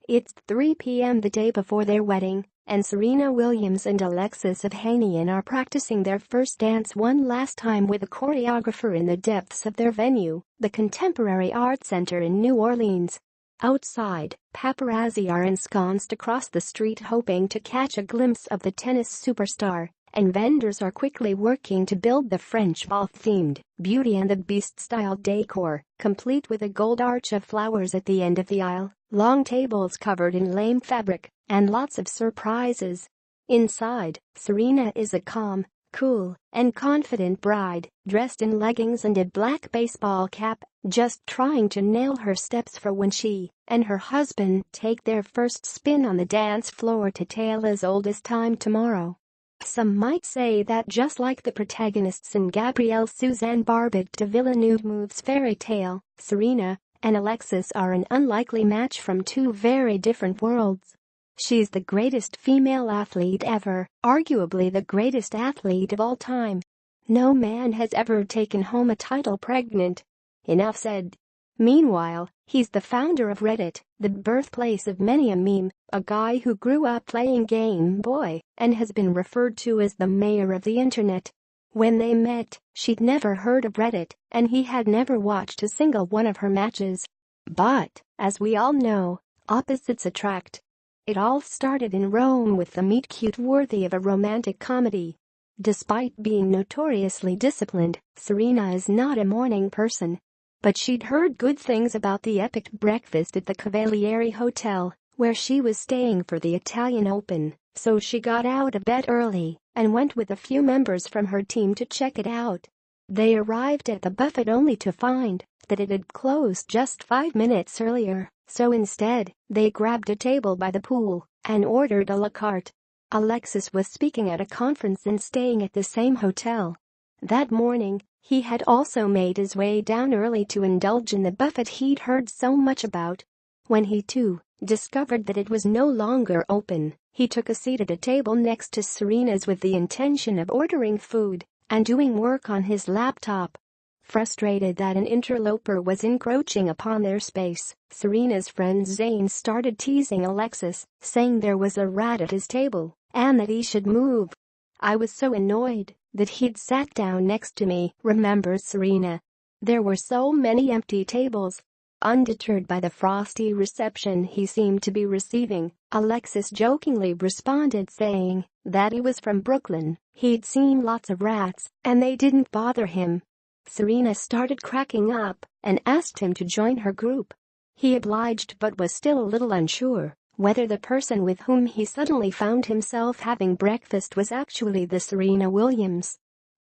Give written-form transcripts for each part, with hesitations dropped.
It's 3 p.m. the day before their wedding, and Serena Williams and Alexis Ohanian are practicing their first dance one last time with a choreographer in the depths of their venue, the Contemporary Art Center in New Orleans. Outside, paparazzi are ensconced across the street hoping to catch a glimpse of the tennis superstar, and vendors are quickly working to build the French ball-themed Beauty and the Beast-style decor, complete with a gold arch of flowers at the end of the aisle, long tables covered in lame fabric, and lots of surprises. Inside, Serena is a calm, cool, and confident bride, dressed in leggings and a black baseball cap, just trying to nail her steps for when she and her husband take their first spin on the dance floor to tale as old as time tomorrow. Some might say that just like the protagonists in Gabrielle-Suzanne Barbot de Villeneuve movie's fairy tale, Serena and Alexis are an unlikely match from two very different worlds. She's the greatest female athlete ever, arguably the greatest athlete of all time. No man has ever taken home a title pregnant. Enough said. Meanwhile, he's the founder of Reddit, the birthplace of many a meme, a guy who grew up playing Game Boy and has been referred to as the mayor of the internet. When they met, she'd never heard of Reddit, and he had never watched a single one of her matches. But, as we all know, opposites attract. It all started in Rome with the meet-cute worthy of a romantic comedy. Despite being notoriously disciplined, Serena is not a morning person. But she'd heard good things about the epic breakfast at the Cavalieri Hotel, where she was staying for the Italian Open, so she got out of bed early and went with a few members from her team to check it out. They arrived at the buffet only to find that it had closed just 5 minutes earlier, so instead, they grabbed a table by the pool and ordered a la carte. Alexis was speaking at a conference and staying at the same hotel. That morning, he had also made his way down early to indulge in the buffet he'd heard so much about. When he, too, discovered that it was no longer open, he took a seat at a table next to Serena's with the intention of ordering food and doing work on his laptop. Frustrated that an interloper was encroaching upon their space, Serena's friend Zane started teasing Alexis, saying there was a rat at his table and that he should move. "I was so annoyed that he'd sat down next to me," remembers Serena. There were so many empty tables. Undeterred by the frosty reception he seemed to be receiving, Alexis jokingly responded saying that he was from Brooklyn, he'd seen lots of rats, and they didn't bother him. Serena started cracking up and asked him to join her group. He obliged but was still a little unsure whether the person with whom he suddenly found himself having breakfast was actually the Serena Williams.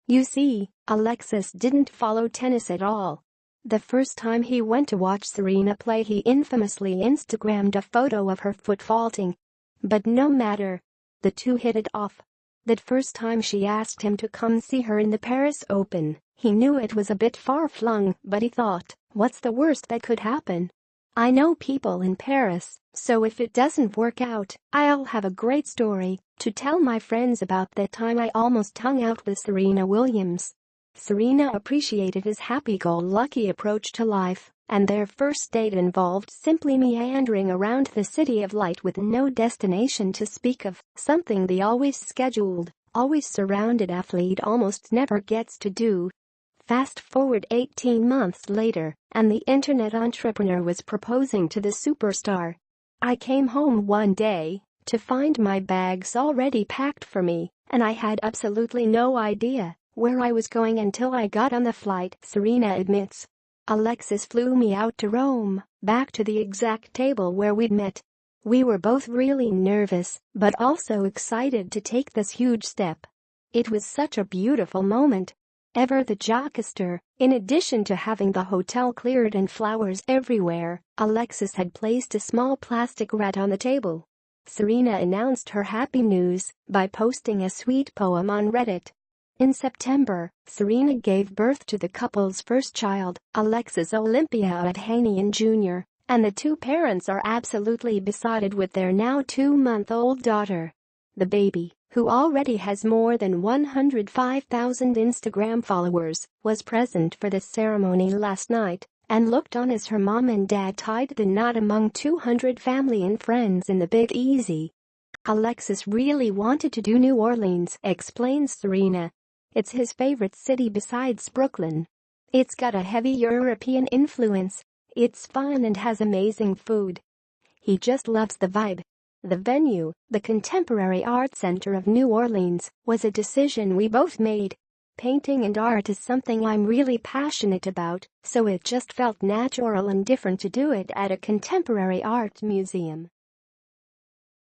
You see, Alexis didn't follow tennis at all. The first time he went to watch Serena play, he infamously Instagrammed a photo of her foot faulting. But no matter. The two hit it off. That first time she asked him to come see her in the Paris Open, he knew it was a bit far-flung, but he thought, what's the worst that could happen? I know people in Paris, so if it doesn't work out, I'll have a great story to tell my friends about that time I almost hung out with Serena Williams. Serena appreciated his happy-go-lucky approach to life, and their first date involved simply meandering around the city of light with no destination to speak of, something the always scheduled, always surrounded athlete almost never gets to do. Fast forward 18 months later, and the internet entrepreneur was proposing to the superstar. "I came home one day to find my bags already packed for me, and I had absolutely no idea where I was going until I got on the flight," Serena admits. "Alexis flew me out to Rome, back to the exact table where we'd met. We were both really nervous, but also excited to take this huge step. It was such a beautiful moment." Ever the jokester, in addition to having the hotel cleared and flowers everywhere, Alexis had placed a small plastic rat on the table. Serena announced her happy news by posting a sweet poem on Reddit. In September, Serena gave birth to the couple's first child, Alexis Olympia Ohanian Jr., and the two parents are absolutely besotted with their now 2-month-old daughter. The baby, who already has more than 105,000 Instagram followers, was present for the ceremony last night and looked on as her mom and dad tied the knot among 200 family and friends in the Big Easy. Alexis really wanted to do New Orleans, explains Serena. It's his favorite city besides Brooklyn. It's got a heavy European influence. It's fun and has amazing food. He just loves the vibe. The venue, the Contemporary Art Center of New Orleans, was a decision we both made. Painting and art is something I'm really passionate about, so it just felt natural and different to do it at a contemporary art museum.